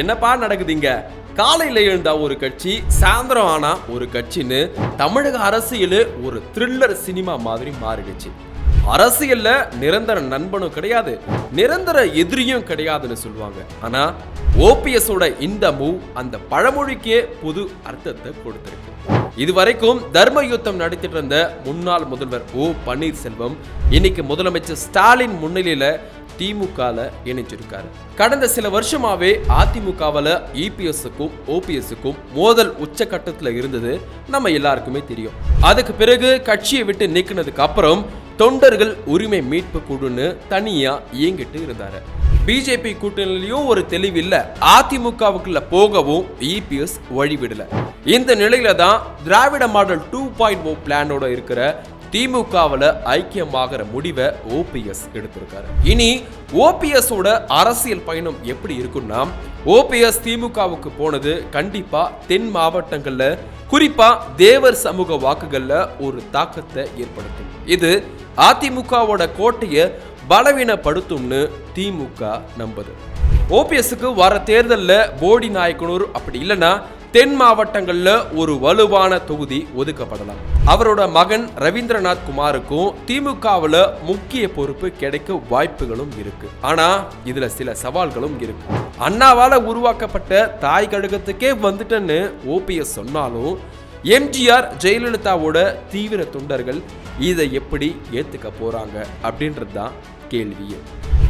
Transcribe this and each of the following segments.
என்னப்பா நடக்குதுங்க? காலையில எழுந்தா ஒரு கட்சி, சாயந்தரம் ஆனா ஒரு கட்சின்னு தமிழக அரசியல் ஒரு த்ரில்லர் சினிமா மாதிரி மாறிடுச்சு. அரசியல்ல நிரந்தர நண்பனும் கிடையாது, நிரந்தர எதிரியும் கிடையாதுன்னு சொல்லுவாங்க. ஆனா ஓபிஎஸ் ஓட இந்த மூவ் அந்த பழமொழிக்கே புது அர்த்தத்தை கொடுத்திருக்கு. இதுவரைக்கும் தர்ம யுத்தம் நடத்திட்டு இருந்த முன்னாள் முதல்வர் ஓ பன்னீர்செல்வம் இன்னைக்கு முதலமைச்சர் ஸ்டாலின் முன்னிலையில திமுகல இணைஞ்சிருக்காரு. கடந்த சில வருஷமாவே அதிமுகவில் இபிஎஸ்க்கும் ஓபிஎஸ்க்கும் மோதல் உச்சகட்டத்தில் இருந்தது நம்ம எல்லாருக்குமே தெரியும். அதுக்கு பிறகு கட்சியை விட்டு நீக்கினதுக்கு அப்புறம் தொண்டர்கள் உரிமை மீட்பு குழுன்னு தனியா இயங்கிட்டு இருந்தாரு. பிஜேபி கூட்டணியிலும் ஒரு தெளிவில்லை, அதிமுகவுக்குள்ள போகவும் இபிஎஸ் வழிவிடல. இந்த நிலையில தான் திராவிட மாடல் 2.0 பிளானோட இருக்கிற திமுகவில் ஐக்கியமாகிற முடிவை ஓபிஎஸ் எடுத்திருக்காரு. இனி ஓபிஎஸ் ஓட அரசியல் பயணம் எப்படி இருக்குன்னா, ஓபிஎஸ் திமுகவுக்கு போனது கண்டிப்பா தென் மாவட்டங்கள்ல குறிப்பா தேவர் சமூக வாக்குகள்ல ஒரு தாக்கத்தை ஏற்படுத்தும். இது அதிமுகவோட கோட்டையை பலவீனப்படுத்தும்னு திமுக நம்புது. ஓபிஎஸ்க்கு வர தேர்தலில் போடி நாயக்கனூர் அப்படி இல்லைன்னா தென் மாவட்டங்கள்ல ஒரு வலுவான தொகுதி ஒதுக்கப்படலாம். அவரோட மகன் ரவீந்திரநாத் குமாருக்கும் திமுகவில் முக்கிய பொறுப்பு கிடைக்க வாய்ப்புகளும் இருக்கு. ஆனா இதுல சில சவால்களும் இருக்கு. அண்ணாவால உருவாக்கப்பட்ட தாய் கழகத்துக்கே வந்துட்டேன்னு ஓபிஎஸ் சொன்னாலும் எம்ஜிஆர் ஜெயலலிதாவோட தீவிர தொண்டர்கள் இதை எப்படி ஏத்துக்க போறாங்க அப்படின்றது தான் கேள்வியே.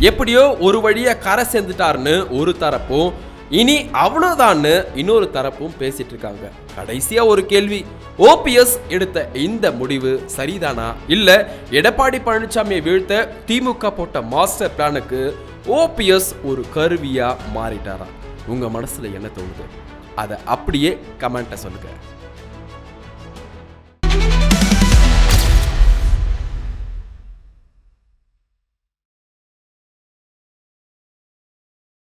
எப்படியோ ஒரு வழியா கரை சேர்ந்துட்டாருன்னு ஒரு தரப்பும், இனி அவ்வளவுதான் இன்னொரு தரப்பும் பேசிட்டு இருக்காங்க. கடைசியா ஒரு கேள்வி, ஓபிஎஸ் எடுத்த இந்த முடிவு சரிதானா, இல்ல எடப்பாடி பழனிசாமியை வீழ்த்த திமுக போட்ட மாஸ்டர் பிளானுக்கு ஓபிஎஸ் ஒரு கருவியா மாறிட்டாரா? உங்க மனசுல என்ன தோணுது? அதை அப்படியே கமெண்ட்டை சொல்லுங்க.